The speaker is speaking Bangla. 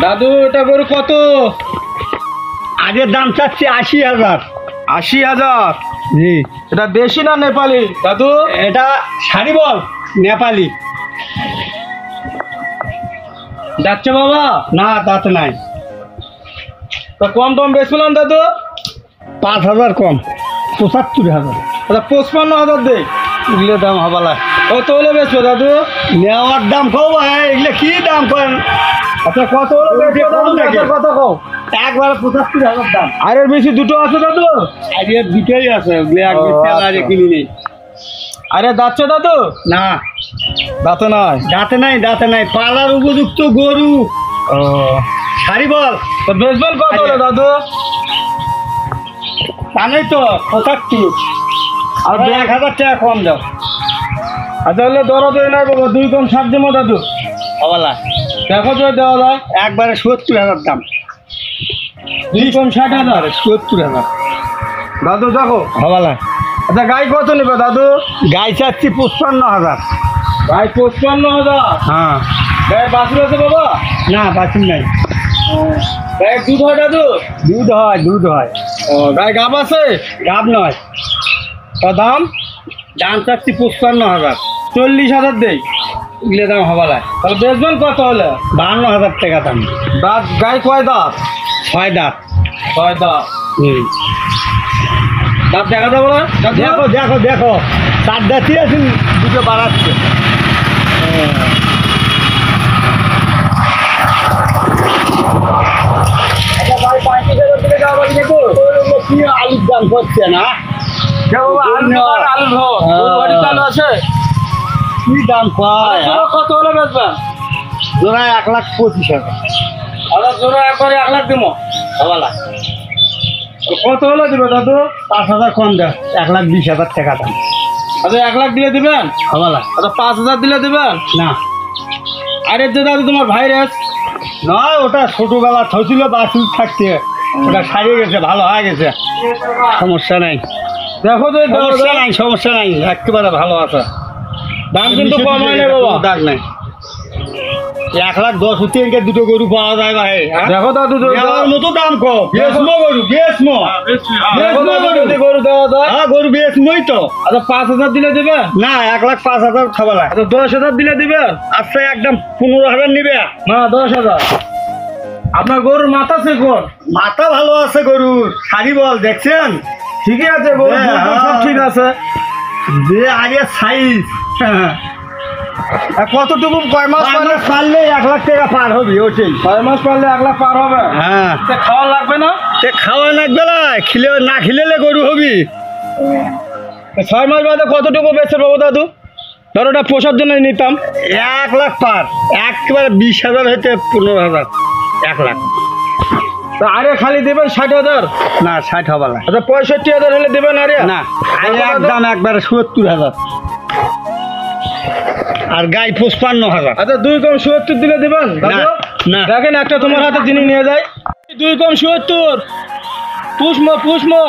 দাদু এটা গরু কত? আগের দাম চাচ্ছি 80,000। 80,000? জি। এটা দেশি না নেপালি দাদু? এটা সারিবল নেপালি। যাচ্ছে বাবা? না তাতে নাই। তো কম টম বেচলাম দাদু? 5,000 কম, 75,000। আচ্ছা 55,000 দে। এগুলো দাম হবালা। কত হলে বেচবো দাদু? নেওয়ার দাম কও ভাই, এগুলো কি দাম করেন? আচ্ছা কত হলে বেচবো দাদু? কত কও? একবারে 75,000 দাম। আর এর বেশি দুটো আছে দাদু? আগে দুটোই আছে, ওগুলো এক সেলারে কিনি নেই। আরে যাচ্ছে দাদু? না দাঁতে নাই। দাঁতে নাই, দাঁতে নাই, পালার উপযুক্ত গরু। ও সারিবল। তো বেচবেন কত হলে দাদু? জানোই তো 75। আর 1,000 টাকা কম দাও। আচ্ছা হলে দরদ নাই বাবা, 2 কম 7 দেবো দাদু। হবালা দেখো তো দেওয়া যায়। একবারে 70,000 দাম। 2 কম 60,000। 70,000 দাদু দেখো। হবালা। আচ্ছা গাই কত নেবে দাদু? গাই চাচ্ছি 55,000। গাই 55,000? হ্যাঁ। গাই বাছুর আছে বাবা? না বাছুর নাই। গাই দুধ হয় দাদু? দুধ হয়, দুধ হয়। ও গাই গাব আছে? গাব নয়। তা দাম? দাম চাচ্ছি 55,000। 40,000 দেই। এগুলো দাম হবালা। তাহলে বেচবেন কত হলে? 52,000 টাকা দাম। দাঁত গাই কয় দাঁত? 6 দাঁত। 6 দাঁত। দাঁত দেখা যাবো না? দেখো দেখো দেখো, 4 দাঁতই আছে, দুটো বাড়াচ্ছে। আচ্ছা গাই 35,000 দিলে যাওয়া বাকি দেখো। কি আলুর দাম করছে না? কি দাম কয়? কত হলে বেচবেন? জোড়া 1,25,000। আচ্ছা জোড়া একবারে 1 লাখ দিব। হবালা। কত হলে দিবে দাদু? 5,000 কম দেয়, 1,20,000 টাকা দাম। আচ্ছা 1 লাখ দিলে দিবেন? হবালা। আচ্ছা 5,000 দিলে দিবেন? না আরে যে দাদু তোমার ভাইরাস নয়, ওটা ছোটবেলা থছিল বাছুর থাকতে, ওটা সারিয়ে গেছে, ভালো হয়ে গেছে, সমস্যা নাই। দেখো তো সমস্যা নাই, সমস্যা নাই, একেবারে ভালো আছে। দাম কিন্তু কম হয় না বাবা। দাগ নাই। 1,10,000 হতে দুটো গরু পাওয়া যায় ভাই। দেখো দাদু দেওয়ার মতো দাম কম। বেসমো গরু, বেসমো। দেখো দাদু যদি গরু দেওয়া যায়। হ্যাঁ গরু বেসমোই তো। আচ্ছা 5,000 দিলে দিবে? না 1,05,000 খাবার লাগে। আচ্ছা 10,000 দিলে দিবে? আচ্ছা একদম 15,000 নিবে। না 10,000। আপনার গরুর মাথা সে কোন? মাথা ভালো আছে গরুর, সারি বল দেখছেন? ঠিকই আছে গরু সব ঠিক আছে। যে আগে সাইজ। কতটুকু কয় মাস পারলে? পারলে 1,00,000 টাকা পার হবে, ওটাই। 6 মাস পারলে 1 লাখ পার হবে। হ্যাঁ খাওয়া লাগবে না? খাওয়া লাগবে না, খিলে না খিলেলে গরু হবি। 6 মাস বাদে কতটুকু বেচে বাবু দাদু? ধরো ওটা পোষার জন্য নিতাম। 1,00,000 পার, একেবারে 20,000 হইতে 15,000, 1,00,000। তা আরে খালি দেবেন 60,000? না 60 হবে না। আচ্ছা 65,000 হলে দেবেন আরে? না আরে একদম একবারে 70,000। আর গাই 55,000। আচ্ছা 2 কম 70 দিলে দেবেন দাদু? না। দেখেন একটা তোমার হাতে জিনিস নিয়ে যায়। 2 কম 70। পুষমো পুষমো।